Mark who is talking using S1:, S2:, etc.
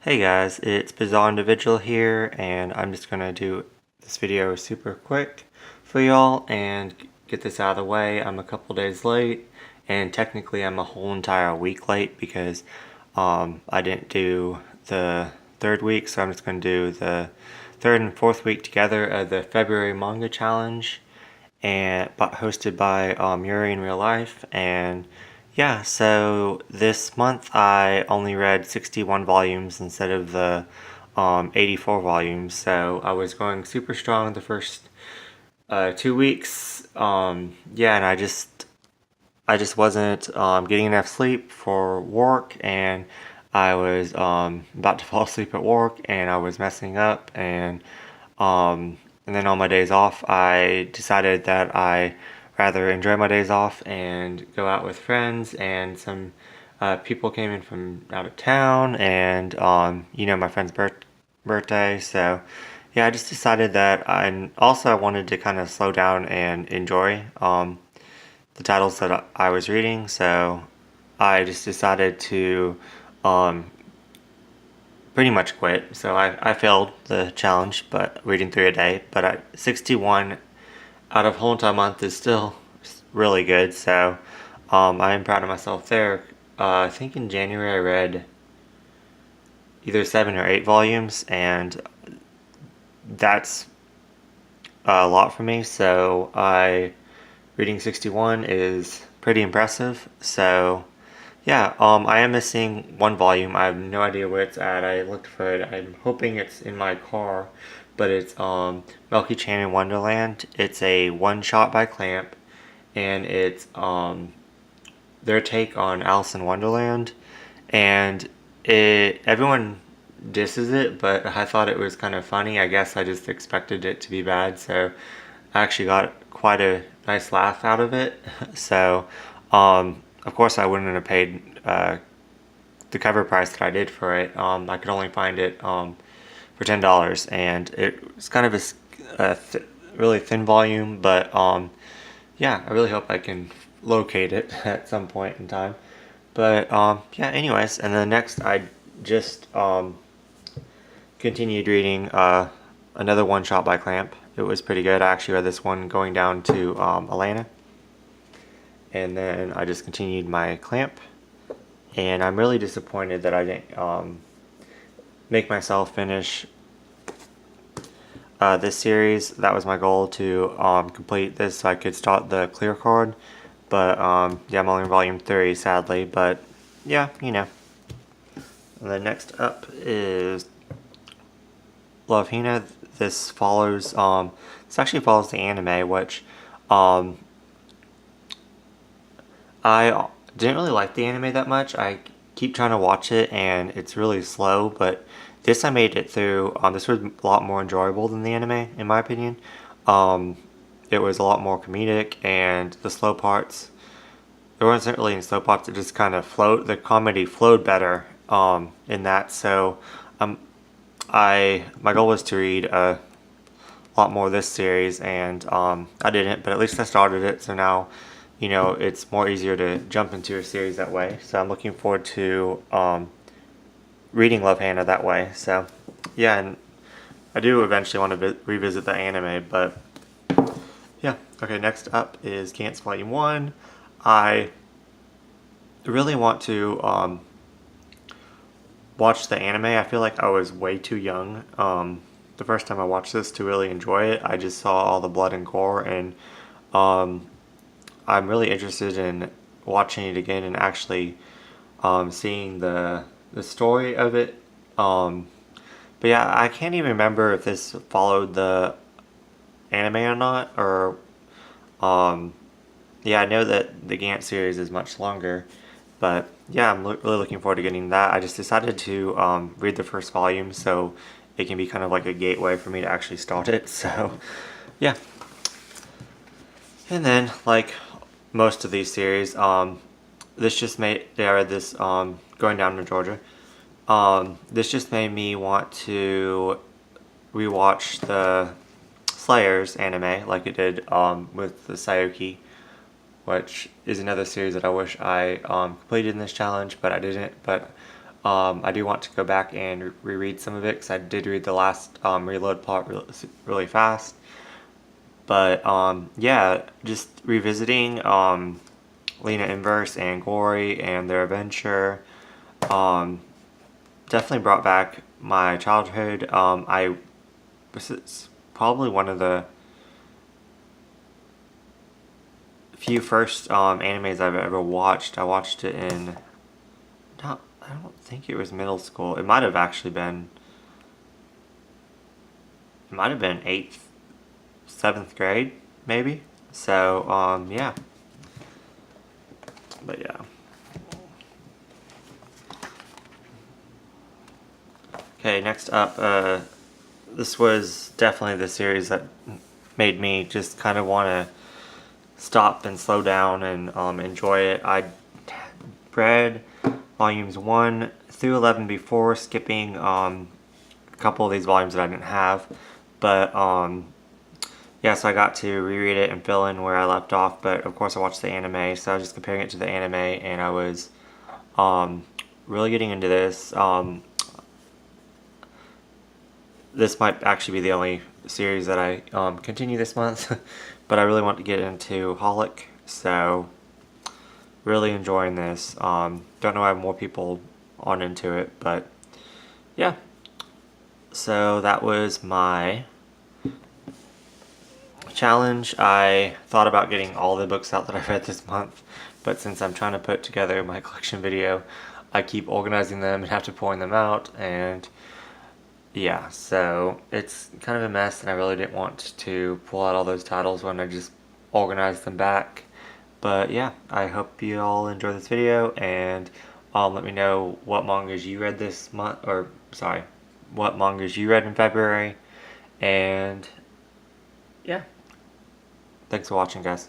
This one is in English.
S1: Hey guys, it's Bizarre Individual here, and I'm just gonna do this video super quick for y'all and get this out of the way. I'm a couple days late, and technically I'm a whole entire week late because I didn't do the third week, so I'm just gonna do the third and fourth week together of the February Manga Challenge, and hosted by Yuriinreallife. And yeah, so this month I only read 61 volumes instead of the 84 volumes, so I was going super strong the first 2 weeks. Yeah, and I just wasn't getting enough sleep for work, and I was about to fall asleep at work, and I was messing up, and then on my days off, I decided that I rather enjoy my days off and go out with friends, and some people came in from out of town, and my friend's birthday. So yeah, I just decided that I wanted to kind of slow down and enjoy the titles that I was reading. So I just decided to um, pretty much quit. So I failed the challenge, but reading 3 a day. But 61 out of whole entire month is still really good. So I am proud of myself there. I think in January I read either 7 or 8 volumes, and that's a lot for me. So reading 61 is pretty impressive. So yeah, I am missing one volume. I have no idea where it's at. I looked for it. I'm hoping it's in my car, but it's Milky Chan in Wonderland. It's a one shot by Clamp, and it's their take on Alice in Wonderland, and everyone disses it, but I thought it was kind of funny. I guess I just expected it to be bad, so I actually got quite a nice laugh out of it. So, of course, I wouldn't have paid the cover price that I did for it. I could only find it for $10, and it was kind of really thin volume, but yeah, I really hope I can locate it at some point in time. But yeah, anyways, and then next I just continued reading another one shot by Clamp. It was pretty good. I actually read this one going down to Atlanta, and then I just continued my Clamp. And I'm really disappointed that I didn't make myself finish this series. That was my goal, to complete this so I could start the clear card. But yeah, I'm only in volume 3, sadly. But yeah, And then next up is Love Hina. This actually follows the anime, which I didn't really like the anime that much. I keep trying to watch it, and it's really slow, but this I made it through. This was a lot more enjoyable than the anime, in my opinion. Um, it was a lot more comedic, and the slow parts, there wasn't really any slow parts. It just kind of flowed. The comedy flowed better in that. So my goal was to read a lot more of this series, and I didn't, but at least I started it. So now, it's more easier to jump into a series that way. So I'm looking forward to reading Love Hannah that way. So yeah, and I do eventually want to revisit the anime, but yeah. Okay, next up is Gantz Volume 1. I really want to watch the anime. I feel like I was way too young the first time I watched this to really enjoy it. I just saw all the blood and gore, and I'm really interested in watching it again and actually seeing the story of it. But yeah, I can't even remember if this followed the anime or not. Or yeah, I know that the Gantz series is much longer, but yeah, I'm really looking forward to getting that. I just decided to read the first volume, so it can be kind of like a gateway for me to actually start it. So yeah, and then like most of these series, this just made I read this going down to Georgia. This just made me want to rewatch the Slayers anime, like it did with the Sayuki, which is another series that I wish I completed in this challenge, but I didn't. But I do want to go back and reread some of it because I did read the last reload plot really fast. But yeah, just revisiting Lena Inverse and Gory and their adventure definitely brought back my childhood. It's probably one of the few first animes I've ever watched. I watched it in, I don't think it was middle school. It might have actually been, it might have been 8th, 7th grade, maybe. So, yeah. But yeah. Okay, next up, this was definitely the series that made me just kind of want to stop and slow down and enjoy it. I read volumes 1 through 11 before, skipping a couple of these volumes that I didn't have. But yeah, so I got to reread it and fill in where I left off. But of course I watched the anime, so I was just comparing it to the anime, and I was really getting into this. This might actually be the only series that I continue this month, but I really want to get into Holic, so really enjoying this. Don't know why more people aren't into it, but yeah. So that was my challenge. I thought about getting all the books out that I read this month, but since I'm trying to put together my collection video, I keep organizing them and have to point them out, and yeah, so it's kind of a mess, and I really didn't want to pull out all those titles when I just organized them back. But yeah, I hope you all enjoy this video, and let me know what mangas you read this month, or sorry, what mangas you read in February, and yeah, thanks for watching, guys.